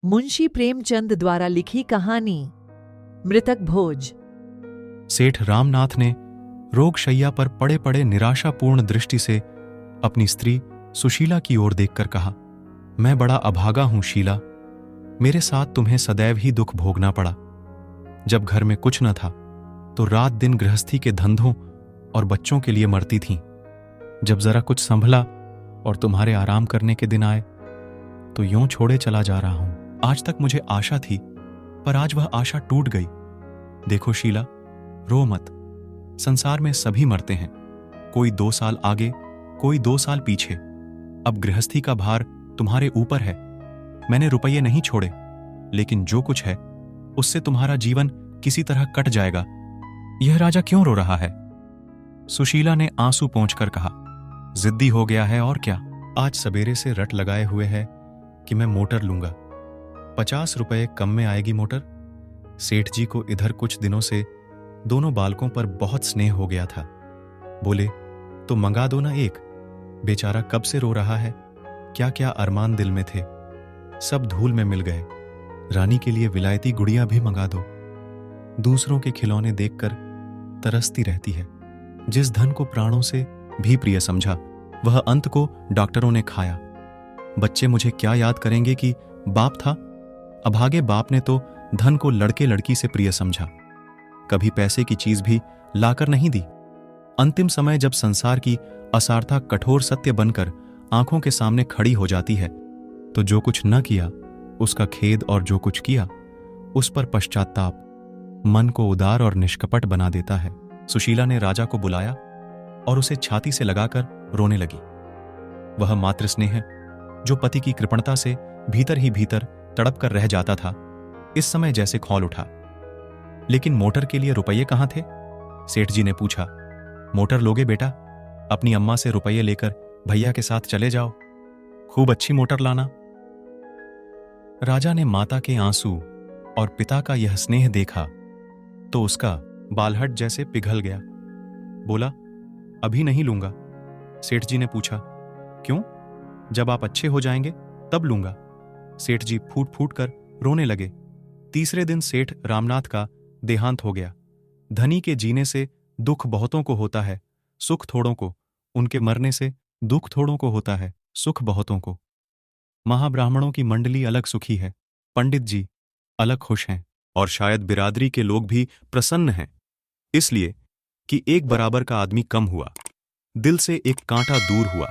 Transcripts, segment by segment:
मुंशी प्रेमचंद द्वारा लिखी कहानी मृतक भोज। सेठ रामनाथ ने रोगशैया पर पड़े पड़े निराशापूर्ण दृष्टि से अपनी स्त्री सुशीला की ओर देखकर कहा, मैं बड़ा अभागा हूं शीला, मेरे साथ तुम्हें सदैव ही दुख भोगना पड़ा। जब घर में कुछ न था तो रात दिन गृहस्थी के धंधों और बच्चों के लिए मरती थीं। जब जरा कुछ संभला और तुम्हारे आराम करने के दिन आए तो यूं छोड़े चला जा रहा हूं। आज तक मुझे आशा थी, पर आज वह आशा टूट गई। देखो शीला, रो मत। संसार में सभी मरते हैं, कोई 2 साल आगे, कोई 2 साल पीछे। अब गृहस्थी का भार तुम्हारे ऊपर है। मैंने रुपये नहीं छोड़े, लेकिन जो कुछ है उससे तुम्हारा जीवन किसी तरह कट जाएगा। यह राजा क्यों रो रहा है? सुशीला ने आंसू पोंछकर कहा, जिद्दी हो गया है और क्या। आज सवेरे से रट लगाए हुए है कि मैं मोटर लूंगा। 50 रुपए कम में आएगी मोटर। सेठ जी को इधर कुछ दिनों से दोनों बालकों पर बहुत स्नेह हो गया था। बोले, तो मंगा दो ना एक। बेचारा कब से रो रहा है, क्या क्या अरमान दिल में थे, सब धूल में मिल गए। रानी के लिए विलायती गुड़िया भी मंगा दो। दूसरों के खिलौने देखकर तरसती रहती है। जिस धन को प्राणों से भी प्रिय समझा, वह अंत को डॉक्टरों ने खाया। बच्चे मुझे क्या याद करेंगे कि बाप था। अभागे बाप ने तो धन को लड़के लड़की से प्रिय समझा, कभी पैसे की चीज भी लाकर नहीं दी। अंतिम समय जब संसार की असारता कठोर सत्य बनकर आंखों के सामने खड़ी हो जाती है, तो जो कुछ न किया उसका खेद, और जो कुछ किया उस पर पश्चाताप मन को उदार और निष्कपट बना देता है। सुशीला ने राजा को बुलाया और उसे छाती से लगाकर रोने लगी। वह मातृस्नेह जो पति की कृपणता से भीतर ही भीतर तड़प कर रह जाता था, इस समय जैसे खौल उठा। लेकिन मोटर के लिए रुपये कहां थे? सेठ जी ने पूछा। मोटर लोगे बेटा? अपनी अम्मा से रुपये लेकर भैया के साथ चले जाओ, खूब अच्छी मोटर लाना। राजा ने माता के आंसू और पिता का यह स्नेह देखा तो उसका बालहट जैसे पिघल गया। बोला, अभी नहीं लूंगा। सेठ जी ने पूछा, क्यों? जब आप अच्छे हो जाएंगे तब लूंगा। सेठ जी फूट फूट कर रोने लगे। तीसरे दिन सेठ रामनाथ का देहांत हो गया। धनी के जीने से दुख बहुतों को होता है, सुख थोड़ों को। उनके मरने से दुख थोड़ों को होता है, सुख बहुतों को। महाब्राह्मणों की मंडली अलग सुखी है, पंडित जी अलग खुश हैं, और शायद बिरादरी के लोग भी प्रसन्न हैं, इसलिए कि एक बराबर का आदमी कम हुआ, दिल से एक कांटा दूर हुआ।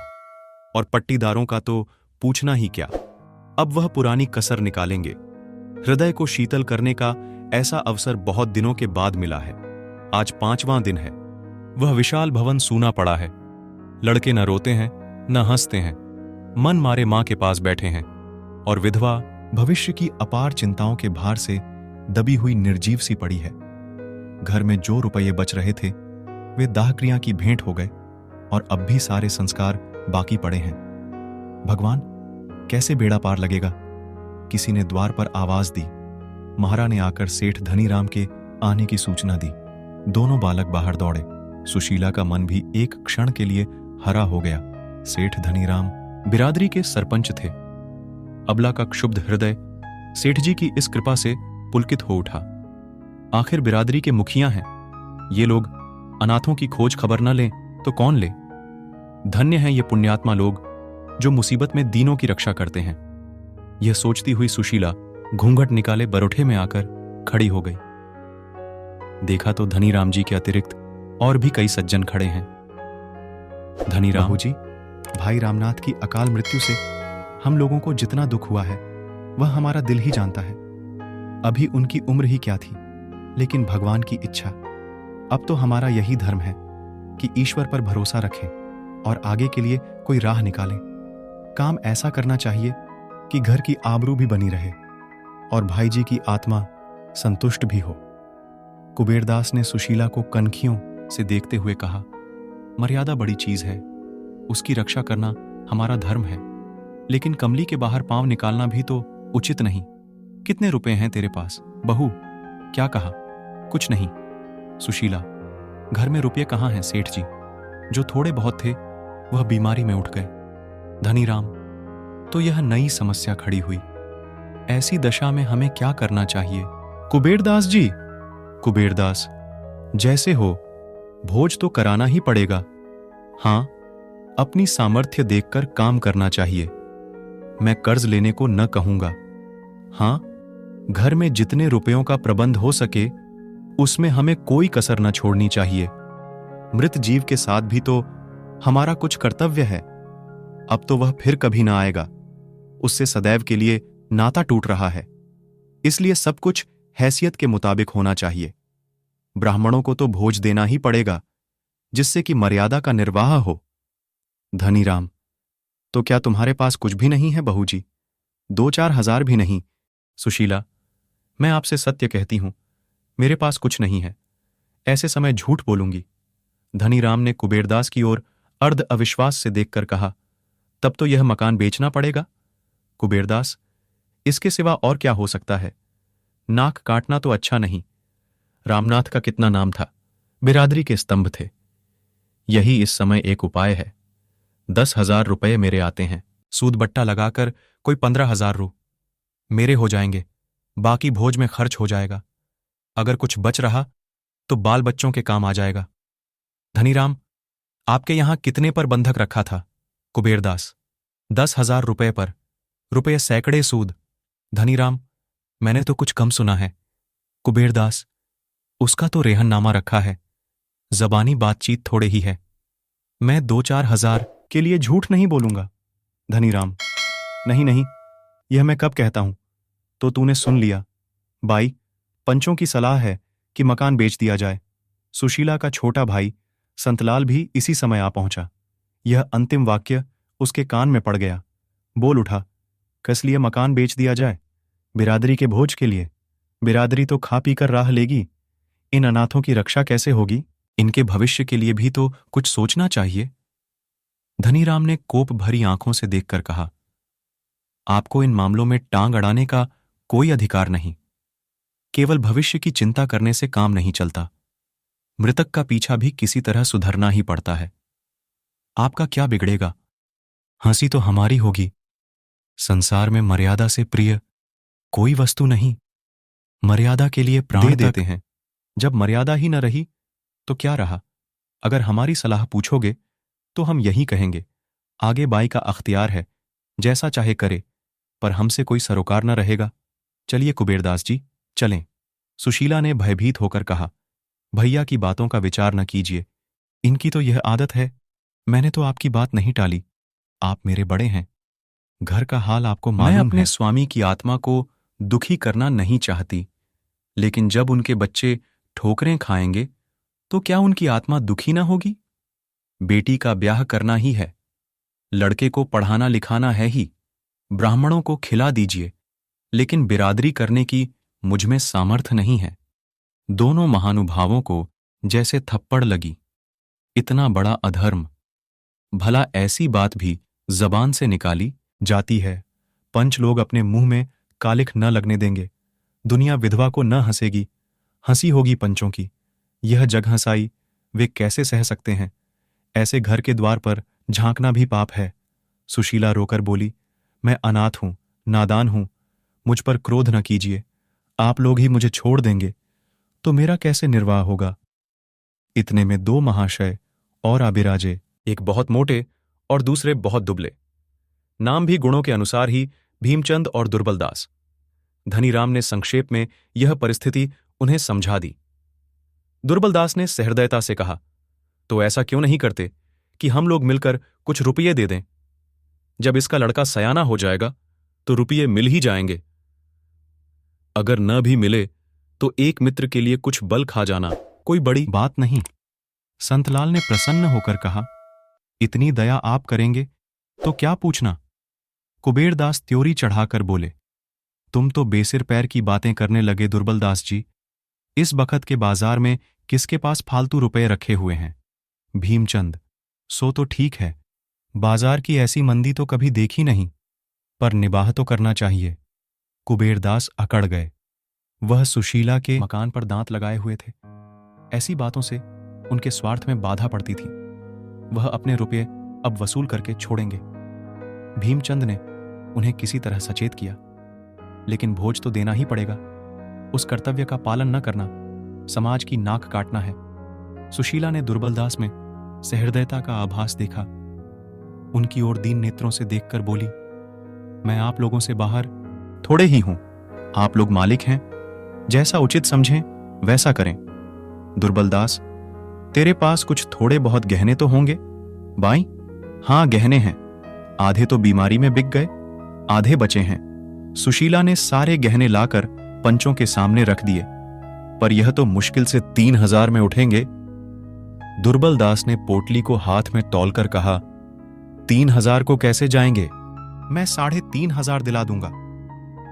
और पट्टीदारों का तो पूछना ही क्या। अब वह पुरानी कसर निकालेंगे। हृदय को शीतल करने का ऐसा अवसर बहुत दिनों के बाद मिला है। आज 5वां दिन है। वह विशाल भवन सूना पड़ा है। लड़के न रोते हैं न हंसते हैं, मन मारे मां के पास बैठे हैं, और विधवा भविष्य की अपार चिंताओं के भार से दबी हुई निर्जीव सी पड़ी है। घर में जो रुपये बच रहे थे वे दाहक्रिया की भेंट हो गए, और अब भी सारे संस्कार बाकी पड़े हैं। भगवान, कैसे बेड़ा पार लगेगा? किसी ने द्वार पर आवाज दी। महारा ने आकर सेठ धनीराम के आने की सूचना दी। दोनों बालक बाहर दौड़े। सुशीला का मन भी एक क्षण के लिए हरा हो गया। सेठ धनीराम बिरादरी के सरपंच थे। अबला का क्षुब्ध हृदय सेठ जी की इस कृपा से पुलकित हो उठा। आखिर बिरादरी के मुखिया हैं, ये लोग अनाथों की खोज खबर न लें तो कौन ले? धन्य हैं ये पुण्यात्मा लोग जो मुसीबत में दीनों की रक्षा करते हैं। यह सोचती हुई सुशीला घूंघट निकाले बरोठे में आकर खड़ी हो गई। देखा तो धनीराम जी के अतिरिक्त और भी कई सज्जन खड़े हैं। धनीराम जी, भाई रामनाथ की अकाल मृत्यु से हम लोगों को जितना दुख हुआ है वह हमारा दिल ही जानता है। अभी उनकी उम्र ही क्या थी, लेकिन भगवान की इच्छा। अब तो हमारा यही धर्म है कि ईश्वर पर भरोसा रखें और आगे के लिए कोई राह निकालें। काम ऐसा करना चाहिए कि घर की आबरू भी बनी रहे और भाई जी की आत्मा संतुष्ट भी हो। कुबेरदास ने सुशीला को कनखियों से देखते हुए कहा, मर्यादा बड़ी चीज है, उसकी रक्षा करना हमारा धर्म है, लेकिन कमली के बाहर पांव निकालना भी तो उचित नहीं। कितने रुपए हैं तेरे पास? बहू, क्या कहा? कुछ नहीं। सुशीला, घर में रुपये कहाँ हैं सेठ जी? जो थोड़े बहुत थे वह बीमारी में उठ गए। धनीराम, तो यह नई समस्या खड़ी हुई। ऐसी दशा में हमें क्या करना चाहिए? कुबेरदास जी, कुबेरदास, जैसे हो, भोज तो कराना ही पड़ेगा। हां, अपनी सामर्थ्य देखकर काम करना चाहिए। मैं कर्ज लेने को न कहूंगा। हां, घर में जितने रुपयों का प्रबंध हो सके उसमें हमें कोई कसर न छोड़नी चाहिए। मृत जीव के साथ भी तो हमारा कुछ कर्तव्य है। अब तो वह फिर कभी ना आएगा। उससे सदैव के लिए नाता टूट रहा है। इसलिए सब कुछ हैसियत के मुताबिक होना चाहिए। ब्राह्मणों को तो भोज देना ही पड़ेगा, जिससे कि मर्यादा का निर्वाह हो। धनीराम, तो क्या तुम्हारे पास कुछ भी नहीं है बहू जी? 2-4 हजार भी नहीं? सुशीला, मैं आपसे सत्य कहती हूं, मेरे पास कुछ नहीं है। ऐसे समय झूठ बोलूंगी। धनीराम ने कुबेरदास की ओर अर्ध अविश्वास से देखकर कहा, तब तो यह मकान बेचना पड़ेगा। कुबेरदास, इसके सिवा और क्या हो सकता है? नाक काटना तो अच्छा नहीं। रामनाथ का कितना नाम था, बिरादरी के स्तंभ थे। यही इस समय एक उपाय है। 10,000 रुपये मेरे आते हैं। सूद बट्टा लगाकर कोई 15,000 रू मेरे हो जाएंगे। बाकी भोज में खर्च हो जाएगा। अगर कुछ बच रहा तो बाल बच्चों के काम आ जाएगा। धनीराम, आपके यहां कितने पर बंधक रखा था? कुबेरदास, 10,000 रुपये पर। रुपये सैकड़े सूद। धनीराम, मैंने तो कुछ कम सुना है। कुबेरदास, उसका तो रेहननामा रखा है। जबानी बातचीत थोड़े ही है। मैं 2-4 हजार के लिए झूठ नहीं बोलूंगा। धनीराम, नहीं नहीं, यह मैं कब कहता हूं? तो तूने सुन लिया। बाई, पंचों की सलाह है कि मकान बेच दिया जाए। सुशीला का छोटा भाई संतलाल भी इसी समय आ पहुंचा। यह अंतिम वाक्य उसके कान में पड़ गया। बोल उठा, किस लिए मकान बेच दिया जाए? बिरादरी के भोज के लिए। बिरादरी तो खा पी कर राह लेगी। इन अनाथों की रक्षा कैसे होगी? इनके भविष्य के लिए भी तो कुछ सोचना चाहिए। धनीराम ने कोप भरी आंखों से देखकर कहा, आपको इन मामलों में टांग अड़ाने का कोई अधिकार नहीं। केवल भविष्य की चिंता करने से काम नहीं चलता। मृतक का पीछा भी किसी तरह सुधरना ही पड़ता है। आपका क्या बिगड़ेगा? हंसी तो हमारी होगी। संसार में मर्यादा से प्रिय कोई वस्तु नहीं। मर्यादा के लिए प्राण देते हैं। जब मर्यादा ही न रही तो क्या रहा? अगर हमारी सलाह पूछोगे तो हम यही कहेंगे, आगे बाई का अख्तियार है, जैसा चाहे करे, पर हमसे कोई सरोकार न रहेगा। चलिए कुबेरदास जी, चलें। सुशीला ने भयभीत होकर कहा, भैया की बातों का विचार न कीजिए। इनकी तो यह आदत है। मैंने तो आपकी बात नहीं टाली। आप मेरे बड़े हैं। घर का हाल आपको मालूम है। मैं अपने स्वामी की आत्मा को दुखी करना नहीं चाहती, लेकिन जब उनके बच्चे ठोकरें खाएंगे तो क्या उनकी आत्मा दुखी ना होगी? बेटी का ब्याह करना ही है, लड़के को पढ़ाना लिखाना है ही। ब्राह्मणों को खिला दीजिए, लेकिन बिरादरी करने की मुझमें सामर्थ्य नहीं है। दोनों महानुभावों को जैसे थप्पड़ लगी। इतना बड़ा अधर्म, भला ऐसी बात भी जबान से निकाली जाती है? पंच लोग अपने मुंह में कालिख न लगने देंगे। दुनिया विधवा को न हंसेगी, हंसी होगी पंचों की। यह जग हंसाई वे कैसे सह सकते हैं? ऐसे घर के द्वार पर झांकना भी पाप है। सुशीला रोकर बोली, मैं अनाथ हूं, नादान हूं, मुझ पर क्रोध न कीजिए। आप लोग ही मुझे छोड़ देंगे तो मेरा कैसे निर्वाह होगा? इतने में 2 महाशय और आबिराजे, एक बहुत मोटे और दूसरे बहुत दुबले। नाम भी गुणों के अनुसार ही भीमचंद और दुर्बलदास। धनीराम ने संक्षेप में यह परिस्थिति उन्हें समझा दी। दुर्बलदास ने सहृदयता से कहा, तो ऐसा क्यों नहीं करते कि हम लोग मिलकर कुछ रुपये दे दें? जब इसका लड़का सयाना हो जाएगा तो रुपये मिल ही जाएंगे। अगर न भी मिले तो एक मित्र के लिए कुछ बल खा जाना कोई बड़ी बात नहीं। संतलाल ने प्रसन्न होकर कहा, इतनी दया आप करेंगे तो क्या पूछना? कुबेरदास त्योरी चढ़ाकर बोले, तुम तो बेसिर पैर की बातें करने लगे दुर्बलदास जी। इस बखत के बाजार में किसके पास फालतू रुपए रखे हुए हैं? भीमचंद, सो तो ठीक है, बाजार की ऐसी मंदी तो कभी देखी नहीं, पर निबाह तो करना चाहिए। कुबेरदास अकड़ गए। वह सुशीला के मकान पर दांत लगाए हुए थे। ऐसी बातों से उनके स्वार्थ में बाधा पड़ती थी। वह अपने रुपये अब वसूल करके छोड़ेंगे। भीमचंद ने उन्हें किसी तरह सचेत किया, लेकिन भोज तो देना ही पड़ेगा। उस कर्तव्य का पालन न करना समाज की नाक काटना है। सुशीला ने दुर्बलदास में सहृदयता का आभास देखा। उनकी ओर दीन नेत्रों से देखकर बोली, मैं आप लोगों से बाहर थोड़े ही हूं। आप लोग मालिक हैं, जैसा उचित समझें वैसा करें। दुर्बलदास, तेरे पास कुछ थोड़े बहुत गहने तो होंगे? बाई, हां गहने हैं। आधे तो बीमारी में बिक गए, आधे बचे हैं। सुशीला ने सारे गहने लाकर पंचों के सामने रख दिए। पर यह तो मुश्किल से 3,000 में उठेंगे। दुर्बलदास ने पोटली को हाथ में तौलकर कहा, 3,000 को कैसे जाएंगे? मैं 3,500 दिला दूंगा।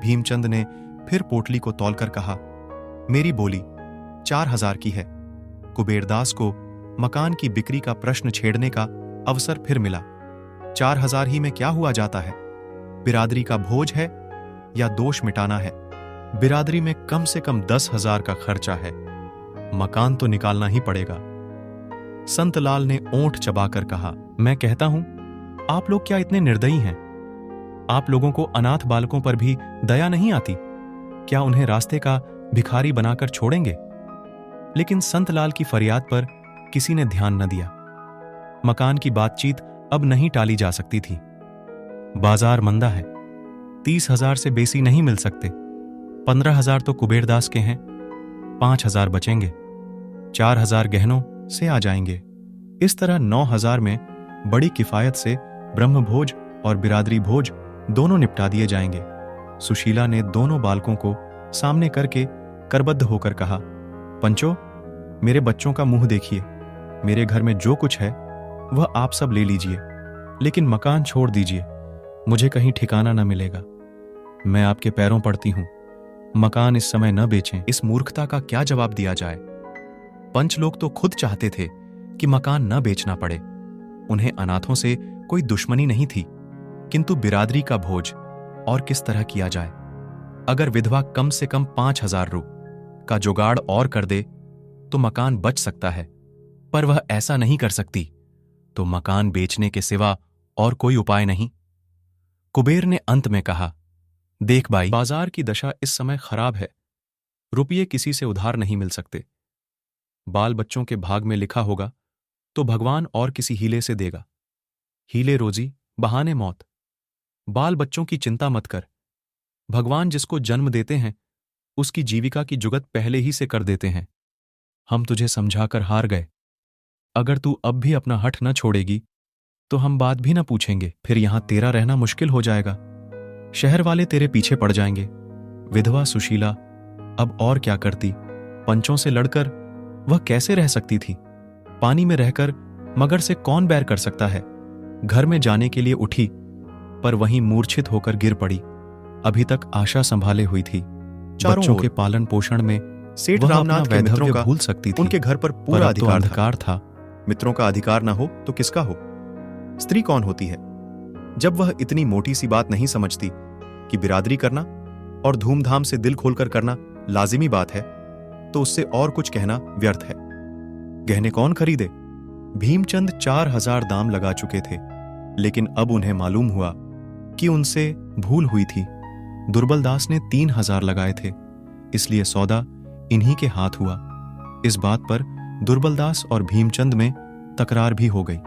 भीमचंद ने फिर पोटली को तौलकर कहा, मेरी बोली 4,000 की है। कुबेरदास को मकान की बिक्री का प्रश्न छेड़ने का अवसर फिर मिला। 4,000 ही में क्या हुआ जाता है? बिरादरी का भोज है या दोष मिटाना है? बिरादरी में कम से कम 10,000 का खर्चा है। मकान तो निकालना ही पड़ेगा। संतलाल ने ओंठ चबाकर कहा, मैं कहता हूं, आप लोग क्या इतने निर्दयी हैं? आप लोगों को अनाथ बालकों पर भी दया नहीं आती? क्या उन्हें रास्ते का भिखारी बनाकर छोड़ेंगे? लेकिन संतलाल की फरियाद पर किसी ने ध्यान न दिया। मकान की बातचीत अब नहीं टाली जा सकती थी। बाजार मंदा है, 30,000 से बेसी नहीं मिल सकते। 15,000 तो कुबेरदास के हैं, 5,000 बचेंगे। 4,000 गहनों से आ जाएंगे। इस तरह 9,000 में बड़ी किफायत से ब्रह्मभोज और बिरादरी भोज दोनों निपटा दिए जाएंगे। सुशीला ने दोनों बालकों को सामने करके करबद्ध होकर कहा, पंचो, मेरे बच्चों का मुंह देखिए। मेरे घर में जो कुछ है वह आप सब ले लीजिए, लेकिन मकान छोड़ दीजिए। मुझे कहीं ठिकाना न मिलेगा। मैं आपके पैरों पड़ती हूं, मकान इस समय न बेचें। इस मूर्खता का क्या जवाब दिया जाए? पंच लोग तो खुद चाहते थे कि मकान न बेचना पड़े। उन्हें अनाथों से कोई दुश्मनी नहीं थी, किंतु बिरादरी का भोज और किस तरह किया जाए? अगर विधवा कम से कम 5,000 रू का जुगाड़ और कर दे तो मकान बच सकता है, पर वह ऐसा नहीं कर सकती, तो मकान बेचने के सिवा और कोई उपाय नहीं। कुबेर ने अंत में कहा, देख भाई, बाजार की दशा इस समय खराब है। रुपये किसी से उधार नहीं मिल सकते। बाल बच्चों के भाग में लिखा होगा तो भगवान और किसी हीले से देगा। हीले रोजी, बहाने मौत। बाल बच्चों की चिंता मत कर। भगवान जिसको जन्म देते हैं उसकी जीविका की जुगत पहले ही से कर देते हैं। हम तुझे समझाकर हार गए। अगर तू अब भी अपना हठ न छोड़ेगी तो हम बात भी न पूछेंगे। फिर यहां तेरा रहना मुश्किल हो जाएगा। शहर वाले तेरे पीछे पड़ जाएंगे। विधवा सुशीला अब और क्या करती? पंचों से लड़कर वह कैसे रह सकती थी? पानी में रहकर मगर से कौन बैर कर सकता है? घर में जाने के लिए उठी, पर वहीं मूर्छित होकर गिर पड़ी। अभी तक आशा संभाले हुई थी। बच्चों के पालन पोषण में सेठ रामनाथ के मित्रों का भूल सकती थी। उनके घर पर पूरा अधिकार था। मित्रों का अधिकार ना हो तो किसका हो? स्त्री कौन होती है? जब वह इतनी मोटी सी बात नहीं समझती कि बिरादरी करना और धूमधाम से दिल खोलकर करना लाजिमी बात है, तो उससे और कुछ कहना व्यर्थ है। गहने कौन खरीदे? भीमचंद 4,000 दाम लगा चुके थे, लेकिन अब उन्हें मालूम हुआ कि उनसे भूल हुई थी। दुर्बलदास ने 3,000 लगाए थे, इसलिए सौदा इन्हीं के हाथ हुआ। इस बात पर दुर्बलदास और भीमचंद में तकरार भी हो गई,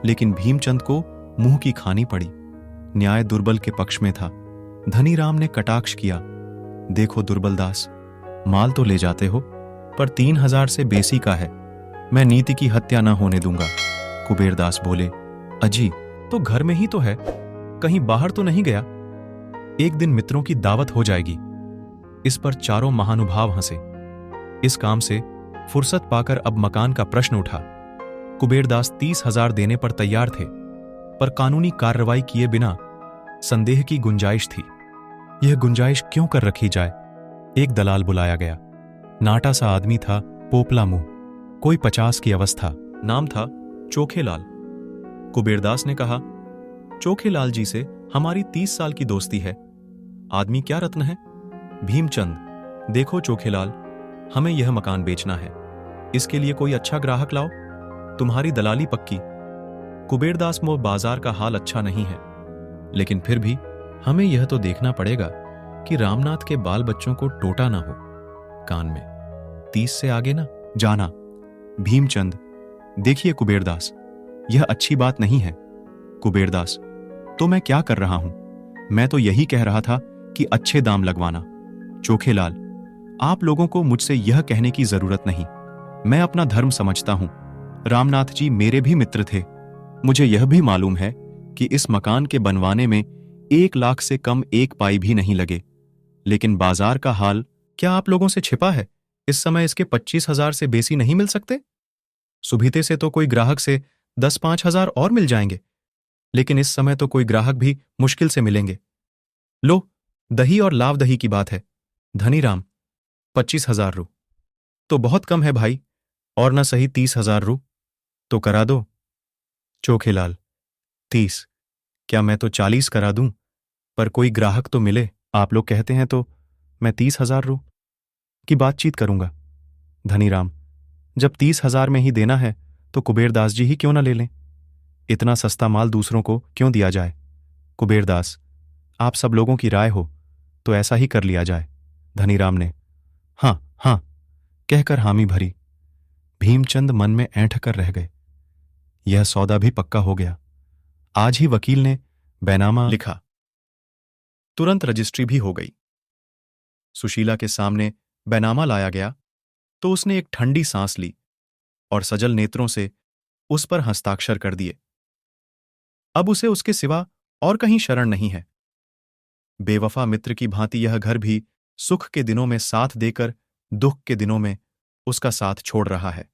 लेकिन भीमचंद को मुंह की खानी पड़ी। न्याय दुर्बल के पक्ष में था। धनीराम ने कटाक्ष किया, देखो दुर्बलदास, माल तो ले जाते हो, पर 3,000 से बेसी का है। मैं नीति की हत्या न होने दूंगा। कुबेरदास बोले, अजी, तो घर में ही तो है, कहीं बाहर तो नहीं गया? एक दिन मित्रों की दावत हो जाएगी। इस पर चारों महानुभाव हंसे। इस काम से फुर्सत पाकर अब मकान का प्रश्न उठा। कुबेरदास 30,000 देने पर तैयार थे, पर कानूनी कार्रवाई किए बिना संदेह की गुंजाइश थी। यह गुंजाइश क्यों कर रखी जाए? एक दलाल बुलाया गया। नाटा सा आदमी था, पोपला मुंह, कोई 50 की अवस्था। नाम था चोखेलाल। कुबेरदास ने कहा, चोखेलाल जी से हमारी 30 साल की दोस्ती है। आदमी क्या रत्न है? भीमचंद, देखो चोखेलाल, हमें यह मकान बेचना है। इसके लिए कोई अच्छा ग्राहक लाओ, तुम्हारी दलाली पक्की। कुबेरदास मोह बाजार का हाल अच्छा नहीं है, लेकिन फिर भी हमें यह तो देखना पड़ेगा कि रामनाथ के बाल बच्चों को टोटा ना हो कान में। 30 से आगे ना जाना। भीमचंद, देखिए कुबेरदास, यह अच्छी बात नहीं है। कुबेरदास, तो मैं क्या कर रहा हूं? मैं तो यही कह रहा था कि अच्छे दाम लगवाना। चोखेलाल, आप लोगों को मुझसे यह कहने की जरूरत नहीं। मैं अपना धर्म समझता हूं। रामनाथ जी मेरे भी मित्र थे। मुझे यह भी मालूम है कि इस मकान के बनवाने में 1 लाख से कम 1 पाई भी नहीं लगे। लेकिन बाजार का हाल क्या आप लोगों से छिपा है? इस समय इसके 25,000 से बेसी नहीं मिल सकते। सुबीते से तो कोई ग्राहक से 10-5 हजार और मिल जाएंगे, लेकिन इस समय तो कोई ग्राहक भी मुश्किल से मिलेंगे। लो, दही और लाव दही की बात है। धनीराम, 25,000 रू तो बहुत कम है भाई, और न सही 30,000 रू तो करा दो। चोखेलाल, 30? क्या मैं तो 40 करा दूं, पर कोई ग्राहक तो मिले। आप लोग कहते हैं तो मैं 30,000 रू की बातचीत करूंगा। धनीराम, जब 30,000 में ही देना है तो कुबेरदास जी ही क्यों ना ले लें? इतना सस्ता माल दूसरों को क्यों दिया जाए? कुबेरदास, आप सब लोगों की राय हो तो ऐसा ही कर लिया जाए। धनीराम ने हाँ हाँ कहकर हामी भरी। भीमचंद मन में ऐंठ कर रह गए। यह सौदा भी पक्का हो गया। आज ही वकील ने बैनामा लिखा। तुरंत रजिस्ट्री भी हो गई। सुशीला के सामने बैनामा लाया गया तो उसने एक ठंडी सांस ली और सजल नेत्रों से उस पर हस्ताक्षर कर दिए। अब उसे उसके सिवा और कहीं शरण नहीं है। बेवफा मित्र की भांति यह घर भी सुख के दिनों में साथ देकर दुख के दिनों में उसका साथ छोड़ रहा है।